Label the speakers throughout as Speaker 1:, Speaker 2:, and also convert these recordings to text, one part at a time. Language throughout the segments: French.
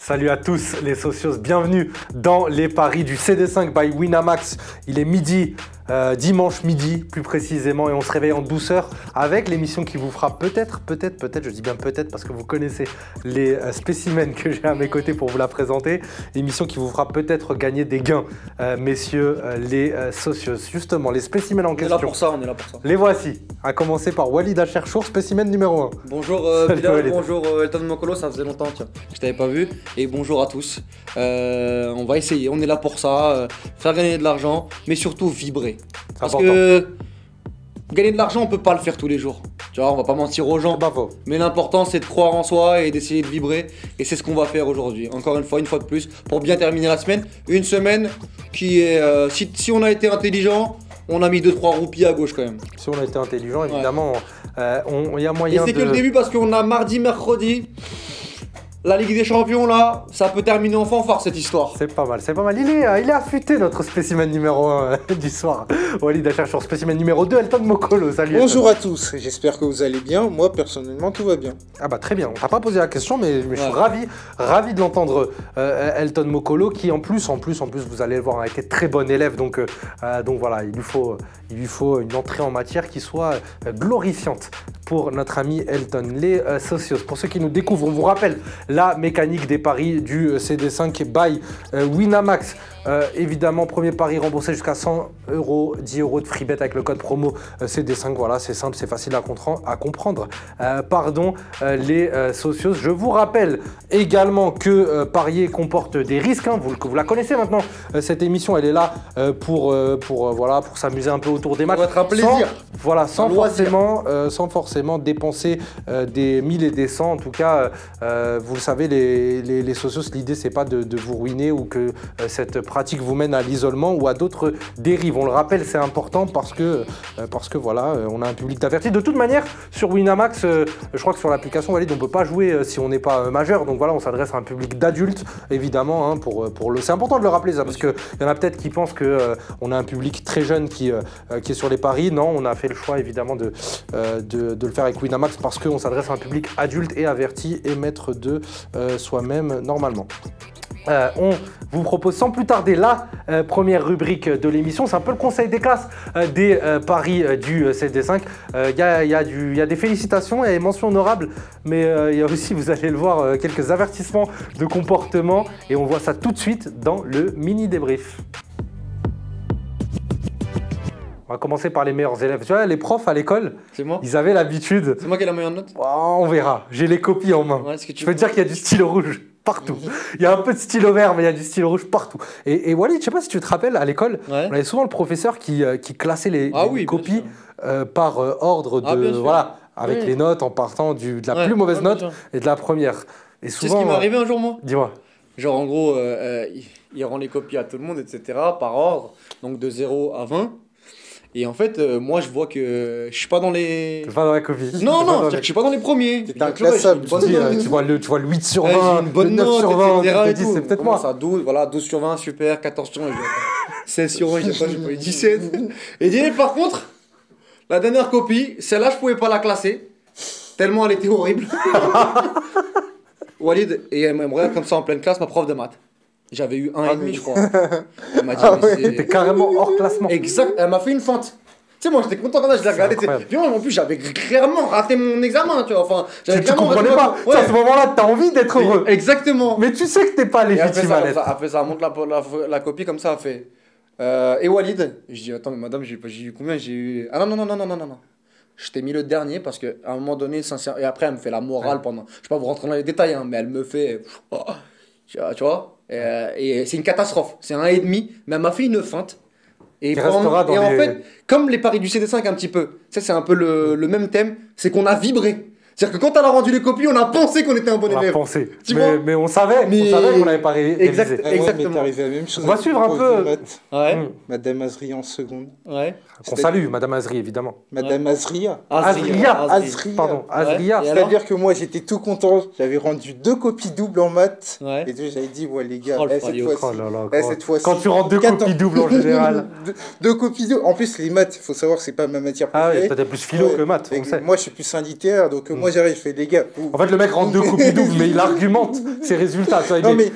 Speaker 1: Salut à tous les socios, bienvenue dans les paris du CD5 by Winamax. Il est midi, dimanche midi plus précisément, et on se réveille en douceur avec l'émission qui vous fera peut-être, je dis bien peut-être parce que vous connaissez les spécimens que j'ai à mes côtés pour vous la présenter, l'émission qui vous fera peut-être gagner des gains, messieurs les socios. Justement, les spécimens en question.
Speaker 2: On est là pour ça.
Speaker 1: Les voici, à commencer par Walid Acharchour, spécimen numéro 1.
Speaker 2: Bonjour Bilal, bonjour Elton Mokolo, ça faisait longtemps tiens, je t'avais pas vu. Et bonjour à tous. On va essayer, on est là pour ça, faire gagner de l'argent, mais surtout vibrer. Parce que gagner de l'argent, on peut pas le faire tous les jours. Tu vois, on va pas mentir aux gens.
Speaker 1: C'est pas faux.
Speaker 2: Mais l'important, c'est de croire en soi et d'essayer de vibrer. Et c'est ce qu'on va faire aujourd'hui. Encore une fois de plus, pour bien terminer la semaine. Une semaine qui est, si on a été intelligent, on a mis 2-3 roupies à gauche quand même.
Speaker 1: Si on a été intelligent, évidemment, il y a moyen de...
Speaker 2: Et c'est que le début parce qu'on a mardi, mercredi. La Ligue des Champions, là, ça peut terminer en fanfare cette histoire.
Speaker 1: C'est pas mal, c'est pas mal. Il est affûté notre spécimen numéro 1 du soir. Walid Acharchour, spécimen numéro 2, Elton Mokolo. Salut.
Speaker 3: Bonjour à tous, j'espère que vous allez bien. Moi, personnellement, tout va bien.
Speaker 1: Ah bah très bien, on t'a pas posé la question, mais je suis ravi de l'entendre, Elton Mokolo, qui en plus, vous allez le voir, a été très bon élève. Donc voilà, il lui faut une entrée en matière qui soit glorifiante pour notre ami Elton. Les socios, pour ceux qui nous découvrent, on vous rappelle la mécanique des paris du CD5 by Winamax. Évidemment, premier pari remboursé jusqu'à 100 €, 10 € de free bet avec le code promo CD5. Voilà, c'est simple, c'est facile à comprendre. Les socios. Je vous rappelle également que parier comporte des risques. Vous la connaissez maintenant. Cette émission, elle est là pour s'amuser un peu autour des matchs.
Speaker 2: Ça va être un plaisir.
Speaker 1: Sans forcément dépenser des 1000 et des 100. En tout cas, vous le savez, les socios, l'idée, c'est pas de vous ruiner ou que cette pratique vous mène à l'isolement ou à d'autres dérives. On le rappelle, c'est important parce que voilà, on a un public d'avertis. De toute manière, sur Winamax, je crois que sur l'application Walid, on peut pas jouer si on n'est pas majeur. Donc voilà, on s'adresse à un public d'adultes, évidemment. C'est important de le rappeler ça, parce qu'il y en a peut-être qui pensent qu'on a un public très jeune qui est sur les paris. Non, on a fait le choix évidemment de le faire avec Winamax parce qu'on s'adresse à un public adulte et averti et maître de soi-même normalement. On vous propose sans plus tarder la première rubrique de l'émission. C'est un peu le conseil des classes des paris du CD5. Il y a des félicitations et des mentions honorables, mais il y a aussi, vous allez le voir, quelques avertissements de comportement. Et on voit ça tout de suite dans le mini débrief. On va commencer par les meilleurs élèves. Tu vois, les profs à l'école, ils avaient l'habitude...
Speaker 2: C'est moi qui ai la meilleure note.
Speaker 1: On verra. J'ai les copies en main.
Speaker 2: Ouais,
Speaker 1: je peux te dire qu'il y a du stylo rouge partout. Il y a un peu de stylo vert, mais il y a du stylo rouge partout. Et Walid, je sais pas si tu te rappelles, à l'école, on avait souvent le professeur qui classait les copies par ordre de... avec les notes en partant de la plus mauvaise note et de la première. Et souvent,
Speaker 2: c'est ce qui m'est arrivé un jour, moi.
Speaker 1: Dis-moi.
Speaker 2: Genre, en gros, il rend les copies à tout le monde, etc., par ordre, donc de 0 à 20. Et en fait, moi, je vois que je suis pas dans les...
Speaker 1: Tu pas dans la copie.
Speaker 2: Non, c'est-à-dire que je suis pas dans les premiers.
Speaker 3: T'es inclassable.
Speaker 1: Tu vois le 8 sur 20,
Speaker 2: j'ai une bonne
Speaker 1: le 9
Speaker 2: note,
Speaker 1: sur 20,
Speaker 2: etc.
Speaker 1: tu te dis, c'est peut-être moi.
Speaker 2: Ça, 12, voilà, 12 sur 20, super, 14 sur 20, 16 sur 20, j'ai pas eu 17. Et dis, par contre, la dernière copie, celle-là, je pouvais pas la classer, tellement elle était horrible. Walid, et elle me regarde comme ça en pleine classe, ma prof de maths. J'avais eu 1,5, je crois. Elle m'a dit,
Speaker 1: t'es carrément hors classement.
Speaker 2: Exact, elle m'a fait une feinte. Tu sais, moi j'étais content quand je l'ai regardé. Puis moi, en plus, j'avais clairement raté mon examen, tu vois. Enfin,
Speaker 1: tu comprenais pas. À ce moment-là, t'as envie d'être heureux.
Speaker 2: Exactement.
Speaker 1: Mais tu sais que t'es pas légitime à l'être.
Speaker 2: Après ça, elle montre la copie comme ça, elle fait. Et Walid, je dis, attends, mais madame, j'ai eu combien? J'ai eu. Ah non. Je t'ai mis le dernier parce qu'à un moment donné, sincèrement. Et après, elle me fait la morale pendant. Je vais pas vous rentrer dans les détails, hein, mais elle me fait. Tu vois. Et c'est une catastrophe. C'est 1,5, mais elle m'a fait une feinte. Et en fait, comme les paris du CD5 un petit peu, ça c'est un peu le même thème, c'est qu'on a vibré. C'est-à-dire que quand elle a rendu les copies, on a pensé qu'on était un bon élève.
Speaker 1: On a pensé. Mais on savait qu'on n'avait pas révisé.
Speaker 2: Exactement.
Speaker 3: Mais arrivé à la même chose.
Speaker 1: On va suivre un peu.
Speaker 3: Madame Azri en seconde.
Speaker 1: Qu'on salue, Madame Azri, évidemment.
Speaker 3: Madame Azria.
Speaker 1: Azria.
Speaker 3: C'est-à-dire que moi, j'étais tout content. J'avais rendu 2 copies doubles en maths. Et j'avais dit, les gars, cette fois-ci.
Speaker 1: Quand tu rends 2 copies doubles en général.
Speaker 3: 2 copies doubles. En plus, les maths, il faut savoir que c'est pas ma matière préférée.
Speaker 1: Ah oui, toi t'es plus philo que maths.
Speaker 3: Moi, je suis plus littéraire, donc moi, moi j'arrive, je fais les gars.
Speaker 1: En fait, le mec rentre 2 copies doubles, mais il argumente ses résultats. Tu vois, il met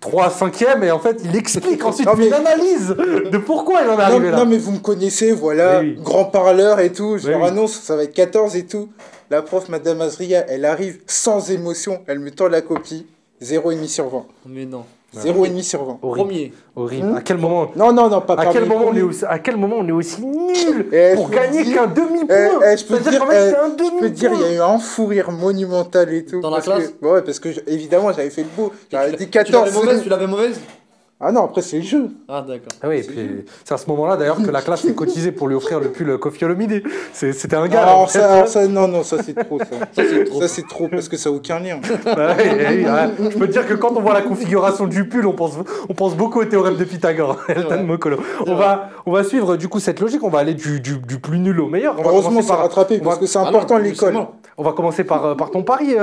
Speaker 1: 3 5e et en fait, il explique ensuite une analyse de pourquoi il en est arrivé là.
Speaker 3: Non, mais vous me connaissez, voilà, grand parleur et tout. Je leur annonce, ça va être 14 et tout. La prof, Madame Azria, elle arrive sans émotion, elle me tend la copie, 0,5 sur 20.
Speaker 2: Mais non.
Speaker 3: 0,5 sur 20.
Speaker 2: Premier.
Speaker 1: Horrible. À quel moment
Speaker 3: Non, pas
Speaker 1: à quel moment on est aussi nul pour gagner qu'un demi-point
Speaker 3: je peux te dire, il y a eu un fou rire monumental et tout.
Speaker 2: Dans la classe
Speaker 3: parce que évidemment, j'avais fait le beau. J'avais dit 14.
Speaker 2: Tu l'avais mauvaise
Speaker 3: Ah non, après c'est le jeu.
Speaker 2: Ah d'accord.
Speaker 1: Ah oui, et puis c'est à ce moment-là d'ailleurs que la classe s'est cotisée pour lui offrir le pull Kofi Olomide. C'était un gars.
Speaker 3: Non, ça c'est trop. Ça c'est trop parce que ça n'a aucun lien.
Speaker 1: Je peux te dire que quand on voit la configuration du pull, on pense beaucoup au théorème de Pythagore. Elton Mokolo. On va suivre du coup cette logique. On va aller du plus nul au meilleur.
Speaker 3: Heureusement, ça a rattrapé parce que c'est important l'école.
Speaker 1: On va commencer par ton pari,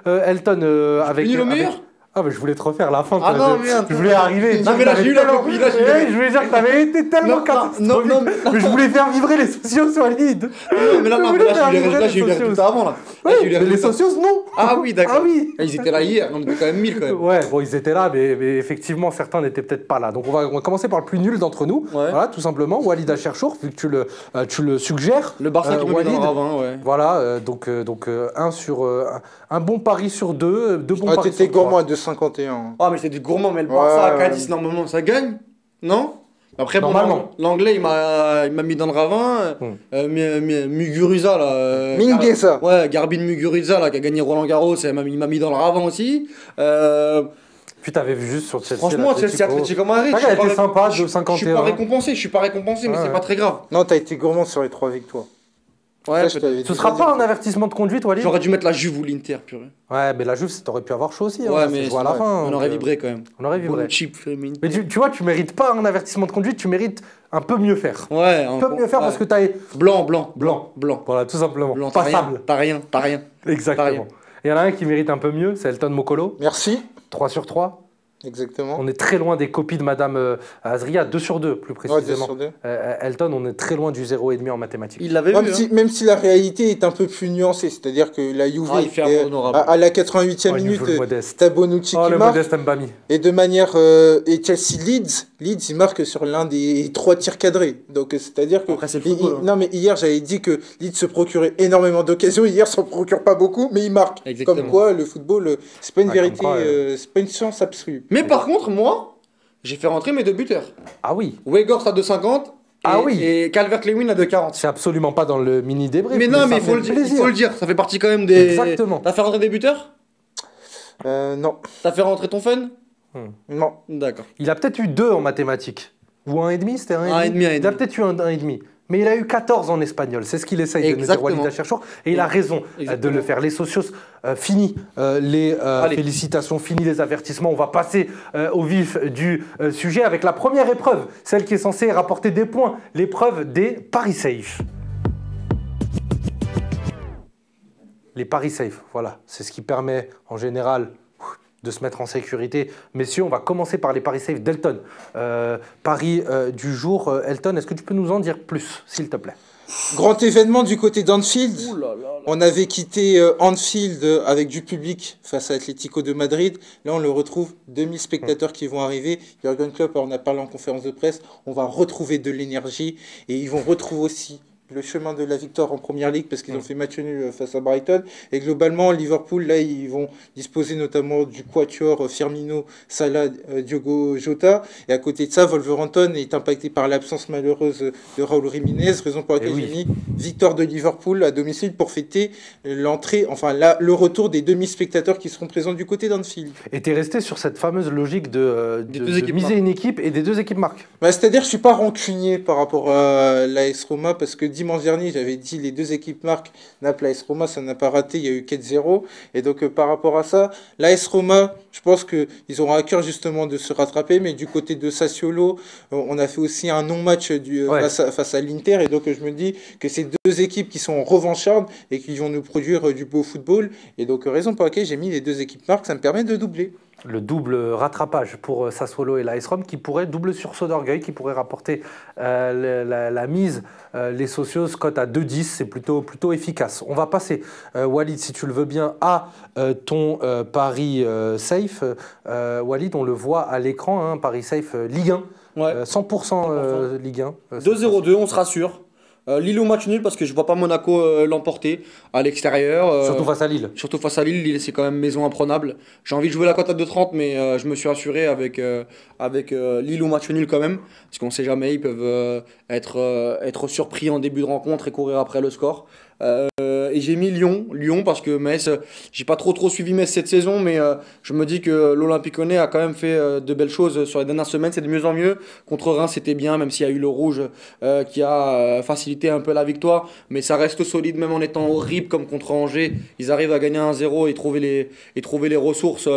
Speaker 1: Elton, avec.
Speaker 2: Nul au meilleur.
Speaker 1: Ah, mais je voulais te refaire la fin.
Speaker 2: Ah non, merde.
Speaker 1: Je voulais arriver.
Speaker 2: Non, mais là, j'ai eu la copie.
Speaker 1: Je voulais dire que t'avais été tellement catastrophique. Non. Mais je voulais faire vibrer les socios sur l'île.
Speaker 2: Non, mais là, j'ai eu les résultats avant, là.
Speaker 1: Mais les socios, non.
Speaker 2: Ah oui, d'accord.
Speaker 1: Ah oui.
Speaker 2: Ils étaient là hier, on était quand même 1000 quand même.
Speaker 1: Ouais, bon, ils étaient là, mais effectivement, certains n'étaient peut-être pas là. Donc, on va commencer par le plus nul d'entre nous. Voilà, tout simplement. Walid Acharchour, vu que tu le suggères.
Speaker 2: Le Barça qui m'a mis dans le ravin, ouais.
Speaker 1: Voilà, donc un bon pari sur 2. Deux bons paris.
Speaker 3: Ah, t'étais gourmand à 2,51.
Speaker 2: Ah, mais c'était du gourmand, mais le Barça à Cadiz, normalement, ça gagne, non? Après,
Speaker 1: normalement.
Speaker 2: L'anglais, il m'a mis dans le ravin. Muguruza, là.
Speaker 3: Mingueza.
Speaker 2: Ouais, Garbine Muguruza, là, qui a gagné Roland Garros, il m'a mis dans le ravin aussi.
Speaker 1: Puis t'avais vu juste sur Chelsea.
Speaker 2: Franchement, Chelsea Atlético Madrid.
Speaker 1: Ça a été sympa, de 51.
Speaker 2: Je suis pas récompensé, mais c'est pas très grave.
Speaker 3: Non, t'as été gourmand sur les 3 victoires.
Speaker 2: Ouais,
Speaker 1: ce sera pas un avertissement de conduite, Walid.
Speaker 2: J'aurais dû mettre la Juve ou l'Inter, purée.
Speaker 1: Ouais, mais la Juve, t'aurais pu avoir chaud aussi.
Speaker 2: Ouais, mais
Speaker 1: à la fin.
Speaker 2: On aurait vibré quand même.
Speaker 1: On aurait vibré.
Speaker 2: Cheap,
Speaker 1: mais tu vois, tu mérites pas un avertissement de conduite, tu mérites un peu mieux faire.
Speaker 2: Ouais,
Speaker 1: un peu mieux faire parce que t'as.
Speaker 2: Blanc.
Speaker 1: Voilà, tout simplement.
Speaker 2: Blanc,
Speaker 1: passable.
Speaker 2: T'as rien.
Speaker 1: Exactement. Il y en a un qui mérite un peu mieux, c'est Elton Mokolo.
Speaker 3: Merci.
Speaker 1: 3 sur 3.
Speaker 3: Exactement.
Speaker 1: On est très loin des copies de Madame Azria, 2 sur 2 plus précisément.
Speaker 3: Ouais, 2 sur 2.
Speaker 1: Elton, on est très loin du 0,5 en mathématiques.
Speaker 2: Il l'avait vu.
Speaker 3: Même si la réalité est un peu plus nuancée, c'est-à-dire que la Juve, à la 88e minute, t'as Bonucci qui marque. Et de manière. Et Chelsea Leeds, il marque sur l'un des 3 tirs cadrés. Donc c'est-à-dire que.
Speaker 2: Après, c'est le football,
Speaker 3: non, mais hier, j'avais dit que Leeds se procurait énormément d'occasions. Hier, ça ne procure pas beaucoup, mais il marque.
Speaker 2: Exactement.
Speaker 3: Comme quoi, le football, c'est pas une vérité, c'est pas une science absolue.
Speaker 2: Mais par contre, moi, j'ai fait rentrer mes 2 buteurs.
Speaker 1: Ah oui.
Speaker 2: Weghorst à 2,50 et Calvert-Lewin à 2,40.
Speaker 1: C'est absolument pas dans le mini débrief.
Speaker 2: Mais non, mais il faut le dire. Ça fait partie quand même des.
Speaker 1: Exactement.
Speaker 2: T'as fait rentrer des buteurs?
Speaker 3: Non.
Speaker 2: T'as fait rentrer ton fun?
Speaker 3: Non.
Speaker 2: D'accord.
Speaker 1: Il a peut-être eu 2 en mathématiques. Ou 1,5, c'était
Speaker 2: 1,5.
Speaker 1: Il a peut-être eu 1,5. Mais il a eu 14 en espagnol, c'est ce qu'il essaye de nous dire Walid Acharchour. Et il a raison de le faire. Les socios, fini les félicitations, fini les avertissements. On va passer au vif du sujet avec la première épreuve, celle qui est censée rapporter des points, l'épreuve des paris safe. Les paris safe, voilà, c'est ce qui permet en général de se mettre en sécurité. Messieurs, on va commencer par les paris safe d'Elton. Paris du jour. Elton, est-ce que tu peux nous en dire plus, s'il te plaît?
Speaker 3: Grand événement du côté d'Anfield. On avait quitté Anfield avec du public face à Atlético de Madrid. Là, on le retrouve, 2000 spectateurs qui vont arriver. Jürgen Klopp, on a parlé en conférence de presse, on va retrouver de l'énergie et ils vont retrouver aussi le chemin de la victoire en Première Ligue parce qu'ils ont fait match nul face à Brighton. Et globalement, Liverpool, là, ils vont disposer notamment du quatuor Firmino, Salah, Diogo Jota. Et à côté de ça, Wolverhampton est impacté par l'absence malheureuse de Raúl Jiménez, raison pour laquelle j'ai mis victoire de Liverpool à domicile pour fêter l'entrée, le retour des demi-spectateurs qui seront présents du côté d'Anfield.
Speaker 1: Et tu es resté sur cette fameuse logique de miser une équipe et des 2 équipes marquent.
Speaker 3: C'est-à-dire que je ne suis pas rancunier par rapport à l'AS Roma parce que dimanche dernier, j'avais dit les 2 équipes marquent. Naples, AS Roma, ça n'a pas raté, il y a eu 4-0. Et donc, par rapport à ça, l'AS Roma, je pense qu'ils auront à cœur justement de se rattraper. Mais du côté de Sassuolo, on a fait aussi un non-match face à l'Inter. Et donc, je me dis que ces 2 équipes qui sont revanchardes et qui vont nous produire du beau football. Et donc, raison pour laquelle j'ai mis les 2 équipes marques, ça me permet de doubler.
Speaker 1: Le double rattrapage pour Sassuolo et l'AS Rome qui pourrait, double sursaut d'orgueil, qui pourrait rapporter la mise. Les socios cotent à 2,10, c'est plutôt efficace. On va passer, Walid, si tu le veux bien, à ton pari safe. Walid, on le voit à l'écran, hein, pari safe Ligue 1,
Speaker 2: Ouais.
Speaker 1: 100% Ligue 1.
Speaker 2: 2-0-2, on se rassure. Lille au match nul parce que je vois pas Monaco l'emporter à l'extérieur.
Speaker 1: Surtout face à Lille.
Speaker 2: Surtout face à Lille, Lille c'est quand même maison imprenable. J'ai envie de jouer la cote à 2,30 mais je me suis assuré avec Lille au match nul quand même. Parce qu'on sait jamais, ils peuvent être surpris en début de rencontre et courir après le score. Et j'ai mis Lyon parce que Metz, j'ai pas trop suivi Metz cette saison, mais je me dis que l'Olympique Lyonnais a quand même fait de belles choses sur les dernières semaines, c'est de mieux en mieux. Contre Reims c'était bien, même s'il y a eu le rouge qui a facilité un peu la victoire, mais ça reste solide même en étant horrible comme contre Angers. Ils arrivent à gagner 1-0 et trouver les ressources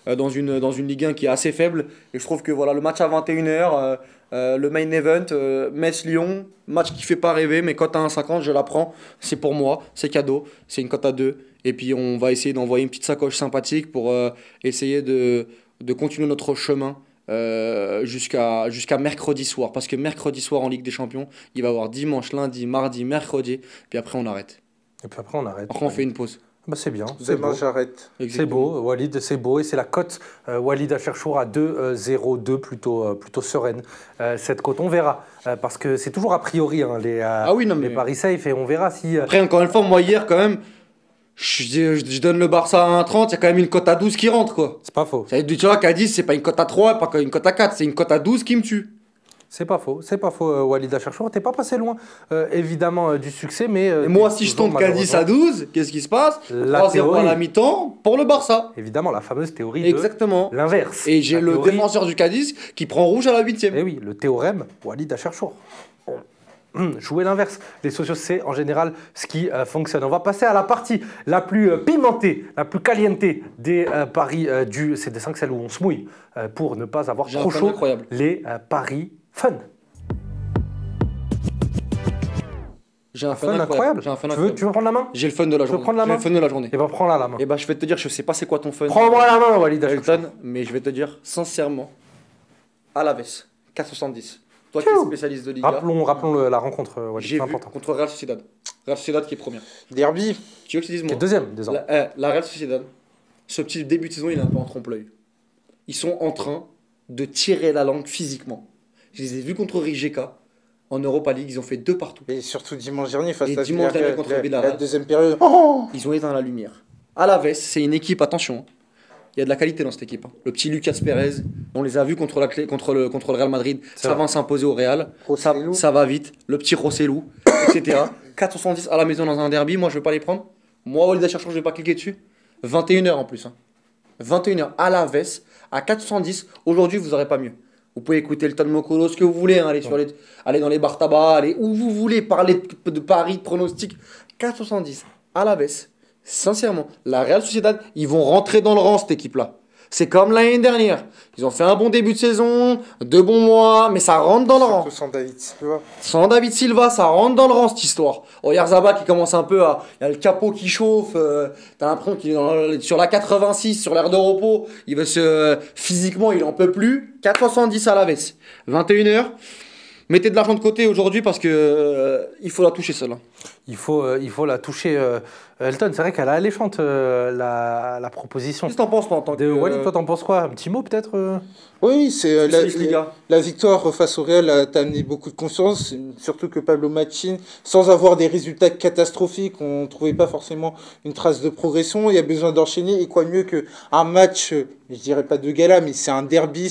Speaker 2: dans une Ligue 1 qui est assez faible. Et je trouve que voilà, le match à 21h, le main event, Metz-Lyon, match qui fait pas rêver, mais cote à 1,50, je la prends. C'est pour moi, c'est cadeau, c'est une cote à 2. Et puis on va essayer d'envoyer une petite sacoche sympathique pour essayer de continuer notre chemin jusqu'à mercredi soir. Parce que mercredi soir en Ligue des Champions, il va y avoir dimanche, lundi, mardi, mercredi. Puis après on arrête.
Speaker 1: Et puis après on arrête.
Speaker 2: Après on fait une pause.
Speaker 1: Bah, c'est bien, c'est
Speaker 3: Demain,
Speaker 1: beau.
Speaker 3: j'arrête.
Speaker 1: C'est beau, Walid, c'est beau. Et c'est la cote Walid Acharchour à 2,02, plutôt sereine. Cette cote, on verra. Parce que c'est toujours a priori hein, les paris safe. Et on verra si.
Speaker 2: Après, encore une fois, moi hier, quand même, je donne le Barça à 1,30, il y a quand même une cote à 12 qui rentre, quoi.
Speaker 1: C'est pas faux.
Speaker 2: Tu vois qu'à 10, c'est pas une cote à 3, pas une cote à 4, c'est une cote à 12 qui me tue.
Speaker 1: C'est pas faux, Walid Acharchour. T'es pas passé loin, évidemment, du succès, mais.
Speaker 2: Et moi, si je tombe qu'à 10 à 12, qu'est-ce qui se passe? 3-0 à la mi-temps pour le Barça.
Speaker 1: Évidemment, la fameuse théorie
Speaker 2: Exactement.
Speaker 1: de l'inverse.
Speaker 2: Et j'ai le défenseur du Cadiz qui prend rouge à la 8e.
Speaker 1: Eh oui, le théorème Walid Acharchour. Jouer l'inverse. Les socios, c'est en général ce qui fonctionne. On va passer à la partie la plus pimentée, la plus caliente des paris c'est des 5 celles où on se mouille pour ne pas avoir trop chaud.
Speaker 2: Incroyable.
Speaker 1: Les paris fun.
Speaker 2: J'ai un fun incroyable. J'ai un fun incroyable.
Speaker 1: Tu veux prendre la main?
Speaker 2: J'ai le fun de la journée.
Speaker 1: Tu veux prendre la main?
Speaker 2: J'ai le fun de la journée.
Speaker 1: Et ben prends-la la main.
Speaker 2: Et ben je vais te dire, je sais pas c'est quoi ton fun.
Speaker 1: Prends-moi la main, Walid Acharchour.
Speaker 2: Elton, mais je vais te dire sincèrement, Alaves, 4,70. Toi qui es spécialiste de Liga.
Speaker 1: Rappelons la rencontre, Walid,
Speaker 2: j'ai
Speaker 1: c'est
Speaker 2: vu
Speaker 1: important.
Speaker 2: contre Real Sociedad. Real Sociedad qui est première.
Speaker 3: Derby.
Speaker 2: Tu veux que je te dise
Speaker 1: Qui
Speaker 2: moi
Speaker 1: est deuxième, désormais.
Speaker 2: La Real Sociedad, ce petit début de saison, il est un peu en trompe-l'œil. Ils sont en train de tirer la langue physiquement. Je les ai vus contre Rijeka en Europa League, ils ont fait 2 partout.
Speaker 3: Et surtout dimanche dernier face
Speaker 2: Et
Speaker 3: à
Speaker 2: dimanche dernier
Speaker 3: Villarreal,
Speaker 2: contre Villarreal.
Speaker 3: la deuxième période. Oh,
Speaker 2: Ils ont éteint la lumière. Alaves, c'est une équipe, attention, il y a de la qualité dans cette équipe. Le petit Lucas Perez, on les a vus contre le Real Madrid, ça va s'imposer au Real, ça va vite. Le petit Rossellou, etc. 4,70 à la maison dans un derby, moi je vais pas les prendre. Moi, Walid Acharchour, je vais pas cliquer dessus. 21h en plus. 21h, Alaves, à 4,70. Aujourd'hui, vous n'aurez pas mieux. Vous pouvez écouter le Ton Mokolo, ce que vous voulez, hein, aller dans les bar tabac, aller où vous voulez, parler de paris, de pronostics. 4,70. Alaves, sincèrement, la Real Sociedad, ils vont rentrer dans le rang, cette équipe-là. C'est comme l'année dernière. Ils ont fait un bon début de saison, 2 bons mois, mais ça rentre dans le rang.
Speaker 3: sans David Silva.
Speaker 2: Sans David Silva, ça rentre dans le rang, cette histoire. Oyarzabal qui commence un peu à... Il y a le capot qui chauffe. T'as l'impression qu'il est sur la 86, sur l'aire de repos. Il veut physiquement, il en peut plus. 4,70 à la veste. 21h. Mettez de l'argent de côté aujourd'hui parce que il faut la toucher celle-là.
Speaker 1: Il faut la toucher. Elton, c'est vrai qu'elle est alléchante la proposition.
Speaker 2: Qu'est-ce que t'en penses toi en tant que...
Speaker 1: Walid, toi t'en penses quoi? Un petit mot peut-être
Speaker 3: Oui, c'est
Speaker 2: Liga.
Speaker 3: la victoire face au Real t'a amené beaucoup de confiance, surtout que Pablo Machin, sans avoir des résultats catastrophiques, on ne trouvait pas forcément une trace de progression. Il y a besoin d'enchaîner et quoi mieux qu'un match, je dirais pas de gala, mais c'est un derby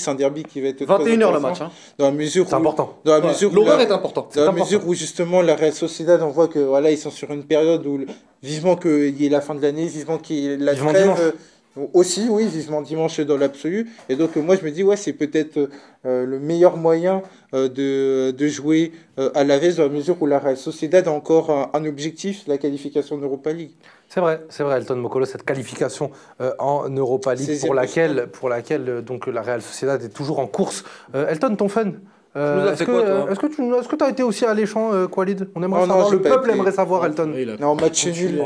Speaker 3: qui va être
Speaker 2: 21h le match. Hein.
Speaker 3: Dans la mesure
Speaker 1: c'est important.
Speaker 3: Dans la mesure
Speaker 2: l'horaire est important.
Speaker 3: Dans la mesure où justement la Real Sociedad, on voit que voilà, ils sont sur une période où vivement qu'il y ait la fin de l'année, vivement qu'il y ait la trêve. Aussi, oui, vivement dimanche dans l'absolu. Et donc, moi, je me dis, ouais, c'est peut-être le meilleur moyen de jouer à l'Aves dans la mesure où la Real Sociedad a encore un objectif, la qualification en Europa League.
Speaker 1: C'est vrai, Elton Mokolo, cette qualification en Europa League pour laquelle donc, la Real Sociedad est toujours en course. Elton, ton fun
Speaker 2: nous as fait quoi, toi
Speaker 1: Est-ce que tu as été aussi alléchant, Khalid? On aimerait
Speaker 3: Non,
Speaker 1: savoir,
Speaker 3: j'ai
Speaker 1: le
Speaker 3: pas
Speaker 1: peuple
Speaker 3: été.
Speaker 1: aimerait savoir, Elton.
Speaker 3: Non, match nul.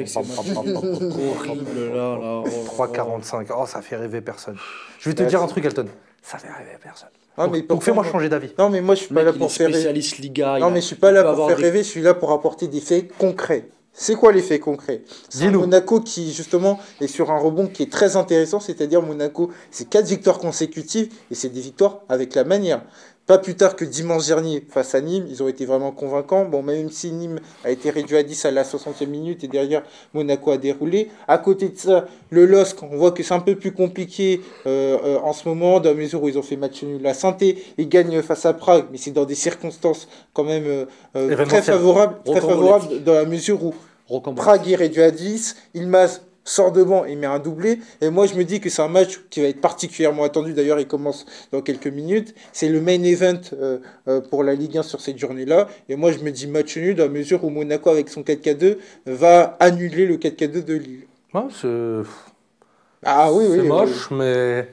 Speaker 2: Horrible, là.
Speaker 1: 3,45. Oh, ça fait rêver personne. Je vais te
Speaker 3: Ouais,
Speaker 1: dire un
Speaker 3: c'est-
Speaker 1: truc, Elton. Ça fait rêver personne.
Speaker 3: Ah, mais
Speaker 1: Donc
Speaker 3: pourquoi,
Speaker 1: fais-moi
Speaker 3: moi
Speaker 1: changer d'avis.
Speaker 3: Non, mais moi, je suis pas là pour faire rêver.
Speaker 2: spécialiste Liga.
Speaker 3: Non, mais je suis pas là pour faire rêver, je suis là pour apporter des faits concrets. C'est quoi les faits concrets? C'est
Speaker 1: Dis-nous.
Speaker 3: Monaco qui, justement, est sur un rebond qui est très intéressant, c'est-à-dire Monaco, c'est 4 victoires consécutives et c'est des victoires avec la manière. Pas plus tard que dimanche dernier face à Nîmes, ils ont été vraiment convaincants. Bon, même si Nîmes a été réduit à 10 à la 60e minute et derrière Monaco a déroulé. À côté de ça, le LOSC, on voit que c'est un peu plus compliqué en ce moment, dans la mesure où ils ont fait match nul à Saint-Étienne. Ils gagnent face à Prague, mais c'est dans des circonstances quand même très
Speaker 1: Événementielles.
Speaker 3: favorables dans la mesure où Prague est réduit à 10, Ilmaz sort de banc et met un doublé. Et moi, je me dis que c'est un match qui va être particulièrement attendu. D'ailleurs, il commence dans quelques minutes. C'est le main event pour la Ligue 1 sur cette journée-là. Et moi, je me dis match nul dans la mesure où Monaco, avec son 4-4-2, va annuler le 4-4-2 de Lille.
Speaker 1: Ouais, c'est
Speaker 3: Ah oui, oui.
Speaker 1: moche, mais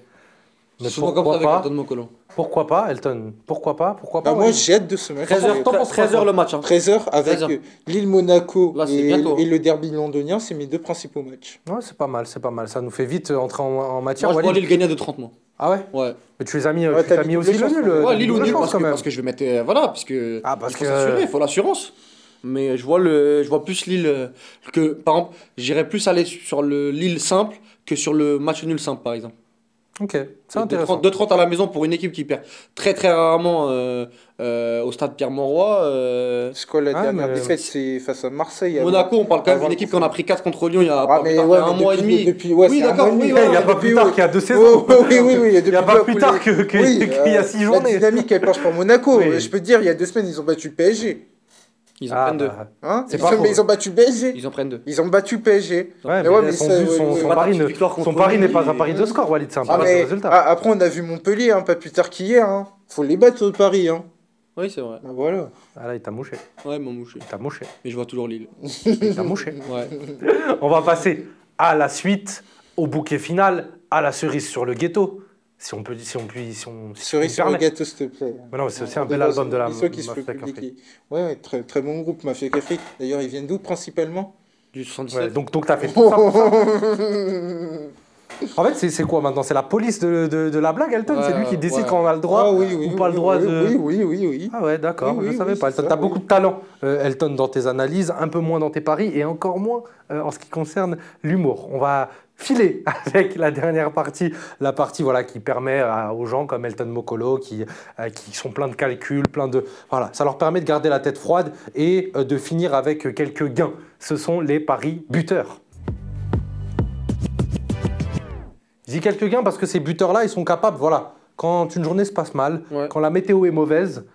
Speaker 2: Souvent comme ça
Speaker 1: pourquoi
Speaker 2: avec
Speaker 1: pas?
Speaker 2: Anton Mokolo.
Speaker 1: Pourquoi pas, Elton? Pourquoi pas? Pourquoi pas?
Speaker 3: Bah, moi,
Speaker 1: ouais.
Speaker 3: j'ai hâte de ce match.
Speaker 2: 13h le match.
Speaker 3: 13h avec
Speaker 2: 13h.
Speaker 3: Lille-Monaco
Speaker 2: Là, c'est
Speaker 3: et,
Speaker 2: bientôt.
Speaker 3: et le derby londonien, c'est mes deux principaux matchs.
Speaker 1: Ouais, c'est pas mal, c'est pas mal. Ça nous fait vite entrer en matière.
Speaker 2: Moi, je vois
Speaker 1: Walid.
Speaker 2: Lille gagner de 30 mois.
Speaker 1: Ah ouais?
Speaker 2: Ouais.
Speaker 1: Mais tu les as mis,
Speaker 3: Ouais,
Speaker 1: tu
Speaker 3: t'as
Speaker 1: t'as
Speaker 3: mis
Speaker 1: mis
Speaker 3: double
Speaker 1: aussi le
Speaker 3: chance,
Speaker 1: nul.
Speaker 3: quand même.
Speaker 2: Ouais, Lille ou
Speaker 1: double
Speaker 2: nul
Speaker 1: chance,
Speaker 2: parce
Speaker 1: quand
Speaker 2: que,
Speaker 1: même.
Speaker 2: parce que je vais mettre. Voilà, parce que.
Speaker 1: Ah, parce
Speaker 2: il faut
Speaker 1: que-
Speaker 2: s'assurer, il faut l'assurance. Mais je vois plus Lille que. Par exemple, j'irais plus aller sur le Lille simple que sur le match nul simple, par exemple.
Speaker 1: Ok, c'est intéressant.
Speaker 2: 2-30 à la maison pour une équipe qui perd très très rarement au stade Pierre-Mauroy.
Speaker 3: Parce que la
Speaker 1: Ah,
Speaker 3: dernière
Speaker 1: mais-
Speaker 3: défaite, c'est face à Marseille.
Speaker 2: Monaco, on parle quand même
Speaker 3: avant
Speaker 2: d'une
Speaker 3: le
Speaker 2: équipe qui en a pris 4 contre Lyon il y a
Speaker 3: Ah,
Speaker 2: pas
Speaker 3: mais
Speaker 2: plus tard
Speaker 3: ouais,
Speaker 2: qu'un
Speaker 3: mais
Speaker 2: mois et
Speaker 3: depuis-
Speaker 2: demi.
Speaker 3: depuis- ouais,
Speaker 2: Oui,
Speaker 3: c'est un
Speaker 2: d'accord,
Speaker 3: mois et
Speaker 2: oui,
Speaker 3: demi.
Speaker 2: voilà.
Speaker 1: Il n'y a pas
Speaker 3: depuis-
Speaker 1: plus tard
Speaker 3: oui.
Speaker 1: qu'il y a 2
Speaker 3: Oui,
Speaker 1: saisons.
Speaker 3: oui, oui,
Speaker 1: Il n'y a pas plus tard qu'il y a 6
Speaker 3: La
Speaker 1: journées.
Speaker 3: dynamique, elle penche pour Monaco.
Speaker 1: Oui.
Speaker 3: Je peux te dire, il y a 2 semaines, ils ont battu le PSG.
Speaker 2: Ils en
Speaker 1: Ah,
Speaker 2: prennent 2.
Speaker 1: bah,
Speaker 3: Hein
Speaker 1: C'est
Speaker 3: ils,
Speaker 1: pas
Speaker 3: ont,
Speaker 1: faux.
Speaker 3: mais ils ont battu le PSG.
Speaker 2: Ils en prennent 2.
Speaker 3: Ils ont battu le PSG.
Speaker 1: ouais,
Speaker 3: Mais
Speaker 1: mais
Speaker 3: ouais,
Speaker 1: là,
Speaker 3: mais
Speaker 1: son
Speaker 3: ça,
Speaker 1: but,
Speaker 3: ouais,
Speaker 1: son
Speaker 3: ouais.
Speaker 1: son
Speaker 2: Pas
Speaker 1: pari
Speaker 2: de
Speaker 1: ne-
Speaker 2: victoire
Speaker 1: son
Speaker 2: contre
Speaker 1: pari n'est
Speaker 2: lui.
Speaker 1: pas un pari de score, Walid, c'est un
Speaker 3: Ah,
Speaker 1: pari de
Speaker 3: mais
Speaker 1: résultat.
Speaker 3: après, on a vu Montpellier, hein, pas plus tard qu'hier. Hein. Faut les battre au Paris. Hein.
Speaker 2: Oui, c'est vrai.
Speaker 3: Bah, voilà.
Speaker 1: Ah là, il t'a mouché.
Speaker 2: Ouais, mon mouché.
Speaker 1: Il t'a mouché.
Speaker 2: Mais je vois toujours Lille.
Speaker 1: Il t'a mouché.
Speaker 2: Ouais.
Speaker 1: On va passer à la suite, au bouquet final, à la cerise sur le ghetto. Si on peut, si on peut, si on
Speaker 3: Cerise sur le gâteau, s'il te plaît.
Speaker 1: Mais non, c'est aussi un
Speaker 3: On
Speaker 1: bel
Speaker 3: débat
Speaker 1: album de la
Speaker 3: sur ceux qui se
Speaker 1: Mafia
Speaker 3: fait
Speaker 1: Café.
Speaker 3: publier. Ouais, très, très bon groupe, Mafia Café. D'ailleurs, ils viennent d'où principalement?
Speaker 2: Du
Speaker 1: Ouais,
Speaker 2: 77.
Speaker 1: donc t'as fait tout ça pour ça. En fait, c'est quoi maintenant? C'est la police de la blague, Elton? C'est lui qui décide
Speaker 2: ouais.
Speaker 1: quand on a le droit
Speaker 3: Ah oui, oui,
Speaker 1: ou pas
Speaker 3: oui,
Speaker 1: le droit
Speaker 3: oui,
Speaker 1: de...
Speaker 3: oui.
Speaker 1: Ah ouais, d'accord,
Speaker 3: Oui,
Speaker 1: je
Speaker 3: oui,
Speaker 1: savais
Speaker 3: oui,
Speaker 1: pas.
Speaker 3: c'est
Speaker 1: Elton,
Speaker 3: ça,
Speaker 1: t'as beaucoup
Speaker 3: oui.
Speaker 1: de talent, Elton, dans tes analyses, un peu moins dans tes paris et encore moins en ce qui concerne l'humour. On va filer avec la dernière partie, la partie voilà, qui permet aux gens comme Elton Mokolo, qui sont pleins de calculs, Voilà, ça leur permet de garder la tête froide et de finir avec quelques gains. Ce sont les paris buteurs. Je dis quelques gains parce que ces buteurs-là, ils sont capables, voilà, quand une journée se passe mal,
Speaker 2: Ouais.
Speaker 1: quand la météo est mauvaise,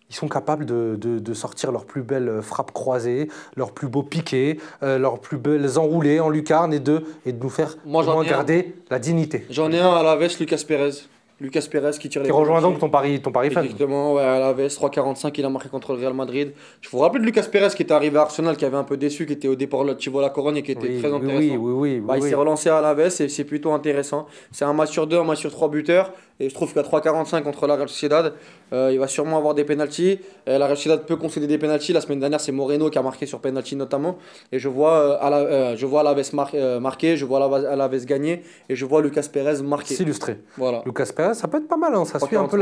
Speaker 1: ils sont capables de sortir leurs plus belles frappes croisées, leurs plus beaux piqués, leurs plus belles enroulées en lucarne et de nous faire
Speaker 2: Moi,
Speaker 1: au
Speaker 2: j'en
Speaker 1: moins
Speaker 2: ai un.
Speaker 1: garder la dignité.
Speaker 2: J'en ai un à la veste, Lucas Perez. Lucas Perez qui tire les
Speaker 1: Qui rejoint
Speaker 2: pénaltys.
Speaker 1: donc ton pari fan.
Speaker 2: Exactement, ouais, à la veste, 3,45, il a marqué contre le Real Madrid. Je vous rappelle de Lucas Perez qui était arrivé à Arsenal, qui avait un peu déçu, qui était au départ de Chivo La Corogne et qui était très intéressant.
Speaker 1: Oui.
Speaker 2: Bah, il s'est relancé à la veste et c'est plutôt intéressant. C'est un match sur 2, un match sur 3 buteurs. Et je trouve qu'à 3,45 contre la Real Sociedad, il va sûrement avoir des pénaltys. La Real Sociedad peut concéder des pénaltys. La semaine dernière, c'est Moreno qui a marqué sur pénalty notamment. Et je vois Alaves marquer, je vois Alaves gagner et je vois Lucas Perez marquer.
Speaker 1: S'illustrer.
Speaker 2: Voilà.
Speaker 1: Lucas Perez, ça peut être pas mal, hein. Ça suit un
Speaker 2: 3,45.
Speaker 1: peu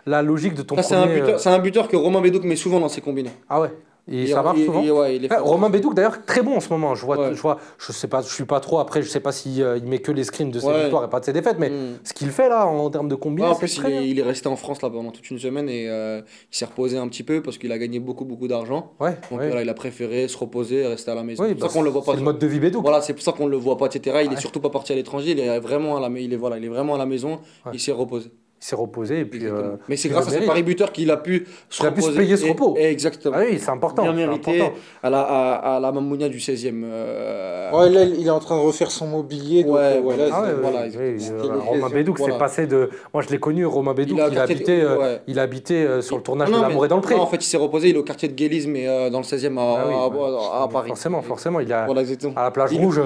Speaker 1: la logique de ton
Speaker 2: Ça,
Speaker 1: premier...
Speaker 2: c'est un buteur que Romain Bédouc met souvent dans ses combinés.
Speaker 1: Ah ouais. Et ça marche souvent.
Speaker 2: Ouais, il est fort.
Speaker 1: Romain Bédouc d'ailleurs très bon en ce moment. Je
Speaker 2: Ouais.
Speaker 1: sais pas, je suis pas trop après. Je sais pas si il met que les screens de ses
Speaker 2: Ouais.
Speaker 1: victoires et pas de ses défaites, mais
Speaker 2: Mm.
Speaker 1: ce qu'il fait là en termes de combi,
Speaker 2: Ouais, en
Speaker 1: c'est
Speaker 2: plus,
Speaker 1: très bien.
Speaker 2: il est resté en France là pendant toute une semaine et il s'est reposé un petit peu parce qu'il a gagné beaucoup d'argent.
Speaker 1: Ouais.
Speaker 2: Donc
Speaker 1: ouais.
Speaker 2: voilà, il a préféré se reposer et rester à la maison.
Speaker 1: Oui,
Speaker 2: c'est pour
Speaker 1: bah,
Speaker 2: ça qu'on le voit pas.
Speaker 1: c'est le mode de vie Bédouc.
Speaker 2: Voilà, c'est pour ça qu'on le voit pas, etc. Il
Speaker 1: Ouais.
Speaker 2: est surtout pas parti à l'étranger. Il est vraiment il est vraiment à la maison.
Speaker 1: Ouais.
Speaker 2: Il s'est reposé.
Speaker 1: Il s'est reposé et puis.
Speaker 2: Exactement. Mais c'est
Speaker 1: il
Speaker 2: grâce
Speaker 1: le
Speaker 2: à ses
Speaker 1: mérite.
Speaker 2: paris buteurs qu'il a pu se
Speaker 1: Il a pu se
Speaker 2: reposer.
Speaker 1: payer ce repos.
Speaker 2: Exactement.
Speaker 1: Ah oui, c'est important.
Speaker 2: Bien
Speaker 1: c'est
Speaker 2: mérité
Speaker 1: important.
Speaker 2: à la Mamounia du 16e.
Speaker 3: Ouais, là, il est en train de refaire son mobilier. Donc,
Speaker 2: Ouais,
Speaker 3: voilà,
Speaker 1: Ah ouais,
Speaker 3: c'est-
Speaker 2: voilà,
Speaker 1: oui,
Speaker 2: exactement.
Speaker 1: oui,
Speaker 3: C'était
Speaker 1: Romain
Speaker 3: l'occasion.
Speaker 1: Bédouc,
Speaker 2: Voilà.
Speaker 1: c'est passé de. Moi, je l'ai connu, Romain Bédouc.
Speaker 2: Il a
Speaker 1: Il
Speaker 2: quartier
Speaker 1: habitait,
Speaker 2: de- ouais.
Speaker 1: il habitait sur le tournage
Speaker 2: Non,
Speaker 1: de
Speaker 2: mais-
Speaker 1: L'Amour est dans le Pré.
Speaker 2: non, en fait, il s'est reposé. Il est au quartier de Guélis, mais dans le 16e
Speaker 1: Ah oui,
Speaker 2: à Paris.
Speaker 1: Forcément, il a
Speaker 2: Voilà, exactement.
Speaker 1: à la plage
Speaker 2: Il-
Speaker 1: rouge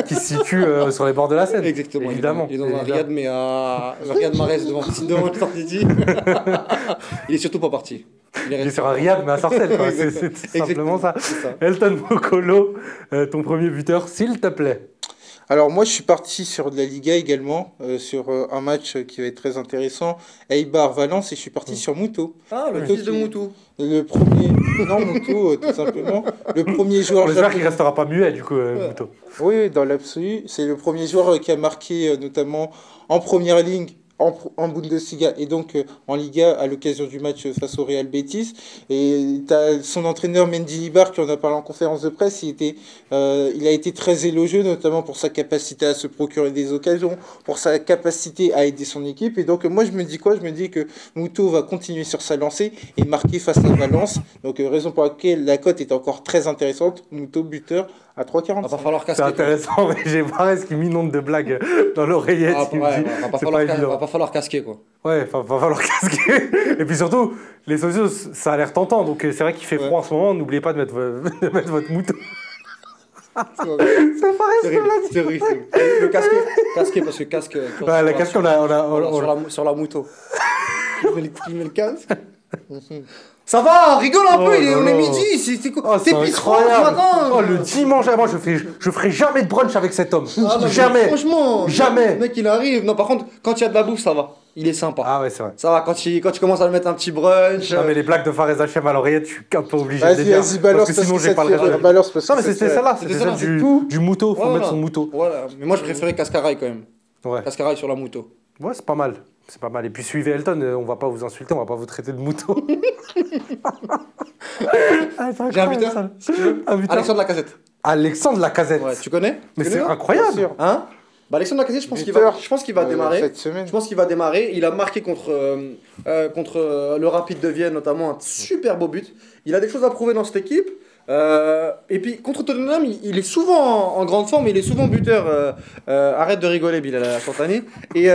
Speaker 1: qui se situe sur les bords de la Seine.
Speaker 2: Exactement.
Speaker 1: Évidemment.
Speaker 2: Il est dans un
Speaker 1: évidemment.
Speaker 2: riad, mais à le riad Mahrez reste devant Manchester City. Il est surtout pas parti.
Speaker 1: Il est sur un Riyad, mais à Sarcelles, quoi. C'est simplement ça. Elton Mokolo, ton premier buteur, s'il te plaît.
Speaker 3: Alors moi je suis parti sur de la Liga également, sur un match qui va être très intéressant, Eibar Valence, et je suis parti sur Mouto.
Speaker 2: Ah, le fils de Moutou.
Speaker 3: Le premier, non Mouto tout simplement, le premier joueur...
Speaker 1: J'espère qu'il restera pas muet du coup, Mouto.
Speaker 3: Oui, dans l'absolu, c'est le premier joueur qui a marqué notamment en première ligne, en Bundesliga et donc en Liga à l'occasion du match face au Real Betis. Et tu as son entraîneur Mendy Libar qui en a parlé en conférence de presse. Il a été très élogieux, notamment pour sa capacité à se procurer des occasions, pour sa capacité à aider son équipe. Et donc moi je me dis quoi? Je me dis que Mouto va continuer sur sa lancée et marquer face à Valence. Donc raison pour laquelle la cote est encore très intéressante. Mouto buteur à 3,40.
Speaker 2: Va falloir casquer.
Speaker 1: C'est intéressant, mais j'ai Varese qui m'inonde de blagues dans l'oreillette.
Speaker 2: Va pas falloir casquer, quoi.
Speaker 1: Ouais, va falloir casquer. Et puis surtout, les socios, ça a l'air tentant. Donc c'est vrai qu'il fait froid en ce moment. N'oubliez pas de mettre, de mettre votre Mouton. C'est pareil,
Speaker 2: c'est horrible. Le casquer, parce que casque.
Speaker 1: Ouais, la casque,
Speaker 2: sur la Mouton. Il met le casque. Ça va, rigole un peu, on est midi, c'est quoi?
Speaker 1: C'est incroyable. Oh, le dimanche, moi je ferai jamais de brunch avec cet homme. Jamais.
Speaker 2: Franchement,
Speaker 1: jamais.
Speaker 2: Le mec il arrive. Non, par contre, quand il y a de la bouffe, ça va. Il est sympa.
Speaker 1: Ah ouais, c'est vrai.
Speaker 2: Ça va, quand tu commences à le mettre un petit brunch.
Speaker 1: Non, mais les blagues de Fares Hachem à l'oreillette, je suis un peu obligé de les dire.
Speaker 3: Vas-y, balance,
Speaker 1: parce que sinon j'ai pas le reste. Non, mais c'était celle-là, c'était celle du Mouto. Faut mettre son Mouto.
Speaker 2: Voilà, mais moi je préférais Cascaraï quand même.
Speaker 1: Ouais.
Speaker 2: Cascaraï sur la Mouto.
Speaker 1: Ouais, c'est pas mal. C'est pas mal. Et puis suivez Elton, on va pas vous insulter, on va pas vous traiter de mouton.
Speaker 2: J'ai un buteur, si tu veux. Alexandre Lacazette.
Speaker 1: Alexandre Lacazette.
Speaker 2: Ouais, tu connais?
Speaker 1: Mais c'est incroyable.
Speaker 2: Hein? Bah Alexandre Lacazette, je pense qu'il va démarrer.
Speaker 3: Cette semaine.
Speaker 2: Je pense qu'il va démarrer. Il a marqué contre le Rapide de Vienne, notamment un super beau but. Il a des choses à prouver dans cette équipe. Et puis contre Tottenham, il est souvent en grande forme, il est souvent buteur. Arrête de rigoler, Bilal Santani. Et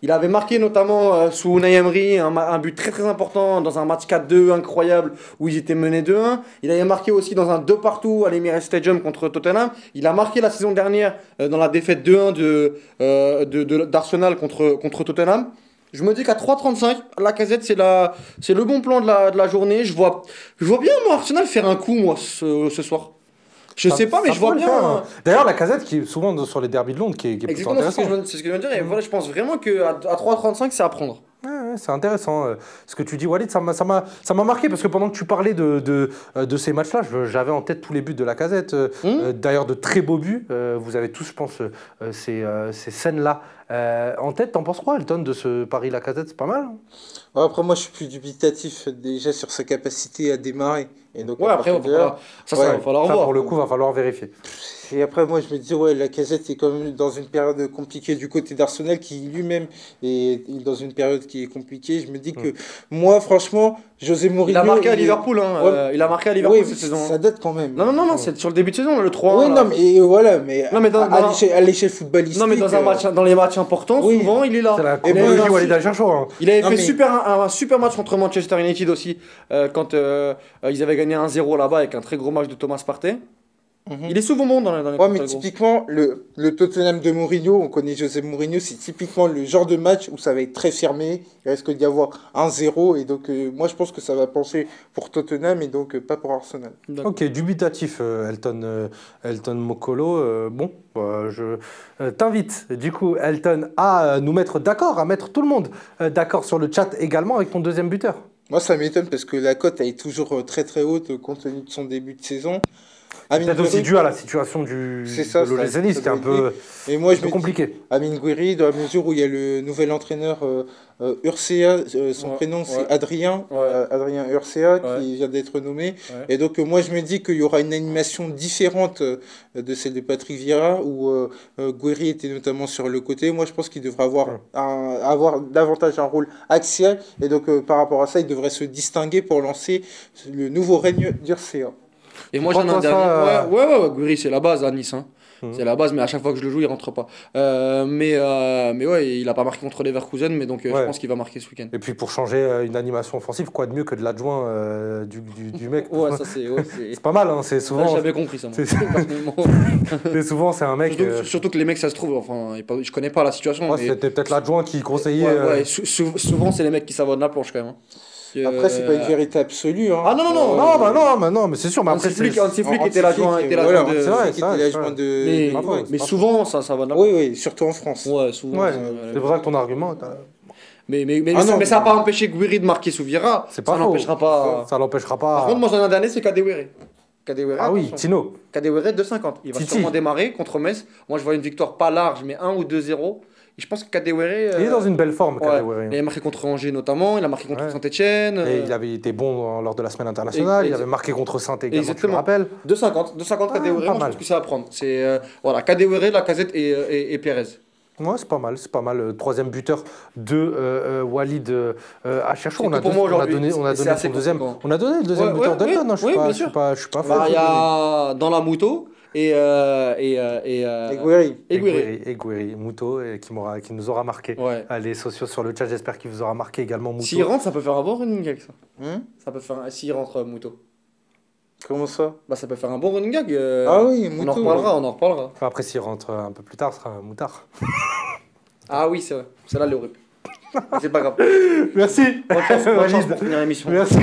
Speaker 2: il avait marqué notamment sous Unai Emery un but très très important dans un match 4-2 incroyable où ils étaient menés 2-1. Il avait marqué aussi dans un 2 partout à l'Emirates Stadium contre Tottenham. Il a marqué la saison dernière dans la défaite 2-1 d'Arsenal contre Tottenham. Je me dis qu'à 3,35, Lacazette, c'est le bon plan de la journée. Je vois bien, moi, Arsenal faire un coup, moi, ce soir. Je sais pas, mais je vois bien.
Speaker 1: D'ailleurs, Lacazette, qui est souvent sur les derbys de Londres, qui est plutôt intéressant.
Speaker 2: C'est ce que je viens de dire. Et voilà, je pense vraiment qu'à 3,35, c'est à prendre.
Speaker 1: Ouais, c'est intéressant. Ce que tu dis, Walid, ça m'a marqué parce que pendant que tu parlais de ces matchs-là, j'avais en tête tous les buts de Lacazette. D'ailleurs, de très beaux buts. Vous avez tous, je pense, ces scènes-là en tête. T'en penses quoi, Elton, de ce Paris Lacazette? C'est pas mal.
Speaker 3: Après, moi, je suis plus dubitatif déjà sur sa capacité à démarrer. Et donc,
Speaker 2: ouais, après, va falloir voir.
Speaker 1: Pour le coup, va falloir vérifier.
Speaker 3: Et après, moi, je me dis, ouais, Lacazette est quand même dans une période compliquée du côté d'Arsenal, qui lui-même est dans une période qui est compliquée. Je me dis que moi, franchement, José Mourinho...
Speaker 2: Il a marqué à Liverpool, hein.
Speaker 3: Ouais.
Speaker 2: Il a marqué à Liverpool cette
Speaker 3: saison.
Speaker 2: saison.
Speaker 3: Ça date quand même.
Speaker 2: Non, c'est sur le début de saison, le 3-1.
Speaker 3: Oui, non, mais voilà, mais à l'échelle footballistique...
Speaker 2: Non, mais dans les matchs importants, souvent, il est là.
Speaker 1: C'est la chronologie Walid Acharchour.
Speaker 2: Il avait fait un super match contre Manchester United aussi, quand ils avaient gagné 1-0 là-bas avec un très gros match de Thomas Partey. Il est souvent bon dans les
Speaker 3: ouais, mais typiquement, le Tottenham de Mourinho, on connaît José Mourinho, c'est typiquement le genre de match où ça va être très fermé, il risque d'y avoir 1-0, et donc moi je pense que ça va pencher pour Tottenham et donc pas pour Arsenal.
Speaker 1: Ok, dubitatif Elton Mokolo. Bon, je t'invite du coup, Elton, à nous mettre d'accord, à mettre tout le monde d'accord sur le chat également avec ton deuxième buteur.
Speaker 3: Moi ça m'étonne parce que la cote elle est toujours très très haute compte tenu de son début de saison.
Speaker 1: Peut-être aussi dû à la situation de l'OGC Nice, qui est un peu compliqué.
Speaker 3: Amin Gouiri, dans la mesure où il y a le nouvel entraîneur Urcea, son prénom c'est Adrien Urcea, qui vient d'être nommé. Ouais. Et donc moi je me dis qu'il y aura une animation différente de celle de Patrick Vieira, où Gouiri était notamment sur le côté. Moi je pense qu'il devrait avoir davantage un rôle axial. Et donc par rapport à ça, il devrait se distinguer pour lancer le nouveau règne d'Urcea.
Speaker 2: Et moi j'en ai un dernier. Ouais, Gouiri c'est la base à Nice. Hein. C'est la base, mais à chaque fois que je le joue, il rentre pas. Mais ouais, il a pas marqué contre Leverkusen, mais donc je pense qu'il va marquer ce week-end.
Speaker 1: Et puis pour changer une animation offensive, quoi de mieux que de l'adjoint du mec.
Speaker 2: Ouais, ça c'est.
Speaker 1: C'est pas mal, hein, c'est souvent.
Speaker 2: J'avais compris ça. Moi.
Speaker 1: C'est souvent, c'est un mec.
Speaker 2: Surtout que les mecs, ça se trouve, enfin, je connais pas la situation.
Speaker 1: Ouais, c'était peut-être l'adjoint qui conseillait.
Speaker 2: Ouais, souvent, c'est les mecs qui savent de la planche quand même.
Speaker 3: Après, c'est pas une vérité absolue. Hein.
Speaker 2: Ah non,
Speaker 1: non, mais c'est sûr. Mais après,
Speaker 2: Hansi Flick était l'adjoint
Speaker 1: de.
Speaker 2: Mais souvent, ça va de la planche.
Speaker 3: Oui, surtout en France.
Speaker 2: Ouais, souvent.
Speaker 1: C'est vrai que ton argument.
Speaker 2: Mais ça n'a pas empêché Gouiri de marquer sous Vieira.
Speaker 1: C'est pas
Speaker 2: ça n'empêchera pas.
Speaker 1: Ça l'empêchera pas.
Speaker 2: Par contre, moi, j'en ai un dernier, c'est Kadewere.
Speaker 1: Ah oui, Tino.
Speaker 2: Kadewere 2,50. Il va sûrement démarrer contre Metz. Moi, je vois une victoire pas large, mais 1 ou 2-0. Et je pense que Kadewere.
Speaker 1: Il est dans une belle forme, Kadewere.
Speaker 2: Il a marqué contre Angers notamment, il a marqué contre Saint-Etienne.
Speaker 1: Et il avait été bon lors de la semaine internationale, il avait marqué contre Saint également, je me rappelle.
Speaker 2: 2,50 Kadewere, moi je pense que ça va prendre. C'est Kadewere, Lacazette et Pérez.
Speaker 1: Ouais, c'est pas mal. Troisième buteur de Walid Acharchour. On a donné son deuxième. On a donné le deuxième buteur d'Elton. Je suis pas fou.
Speaker 2: Il y a dans la Mouto et
Speaker 1: Gouiri, Mouto, qui nous aura marqué.
Speaker 2: Ouais.
Speaker 1: Les sociaux sur le chat, j'espère qu'il vous aura marqué également Mouto.
Speaker 2: S'il rentre, ça peut faire un bon running gag, ça. Ça peut faire s'il rentre Mouto.
Speaker 3: Comment ça?
Speaker 2: Ça peut faire un bon running gag.
Speaker 3: Ah oui,
Speaker 2: Mouto. On en reparlera.
Speaker 1: Après, s'il rentre un peu plus tard, ce sera un moutard.
Speaker 2: Ah oui, c'est vrai. Celle-là, elle est horrible. C'est pas grave.
Speaker 1: Merci.
Speaker 2: Bonne chance pour finir l'émission.
Speaker 1: Merci.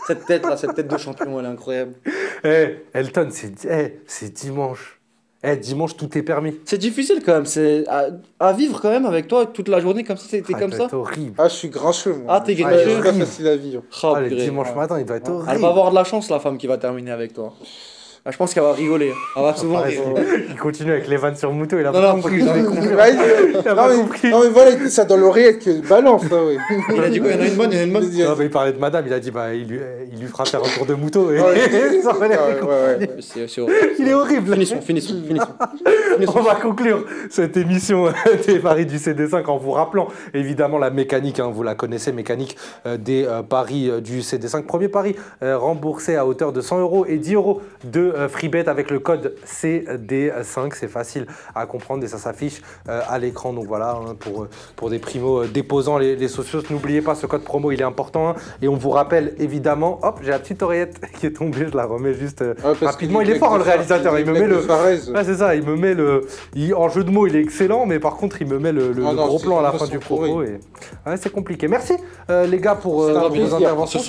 Speaker 2: Cette tête de champion, elle est incroyable.
Speaker 1: Elton, c'est dimanche. Dimanche, tout est permis.
Speaker 2: C'est difficile quand même, c'est à vivre quand même avec toi toute la journée comme ça, c'était comme ça.
Speaker 1: C'est horrible.
Speaker 3: Ah, je suis grincheux, moi.
Speaker 2: Ah, t'es grincheux.
Speaker 3: C'est pas facile à vivre.
Speaker 1: Le dimanche matin, il doit être horrible.
Speaker 2: Elle va avoir de la chance, la femme qui va terminer avec toi. Je pense qu'elle va rigoler. Elle va souvent rire.
Speaker 1: Il continue avec les vannes sur Mouto, il a pas compris.
Speaker 3: Non, mais voilà, il dit ça dans l'oreillette que balance, ça, oui.
Speaker 2: Il a dit quoi? Il y en a une bonne,
Speaker 1: Non, mais il parlait de madame, il a dit, il lui fera faire un tour de Mouto. Il est horrible.
Speaker 2: Finissons.
Speaker 1: On va conclure cette émission des paris du CD5 en vous rappelant évidemment la mécanique, vous la connaissez, mécanique des paris du CD5. Premier pari remboursé à hauteur de 100 € et 10 € de freebet avec le code CD5. C'est facile à comprendre et ça s'affiche à l'écran. Donc voilà, pour des primo-déposants, les socios, n'oubliez pas ce code promo, il est important. Et on vous rappelle évidemment, hop, j'ai la petite oreillette qui est tombée, je la remets juste rapidement. Il est fort, le réalisateur, il me met le... Ouais, c'est ça, il me met le... En jeu de mots, il est excellent, mais par contre, il me met le gros plan à la fin du propos. Et... Ouais, c'est compliqué. Merci les gars pour vos interventions.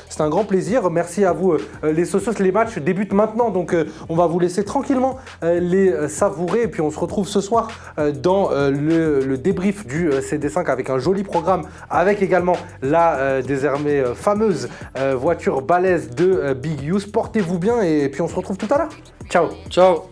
Speaker 1: C'est un grand plaisir. Merci à vous les socios. Les matchs débutent maintenant, donc on va vous laisser tranquillement les savourer. Et puis on se retrouve ce soir dans le débrief du CD5 avec un joli programme, avec également la désormais fameuse voiture balèze de Big Use. Portez-vous bien et puis on se retrouve tout à l'heure. Ciao.
Speaker 2: Ciao.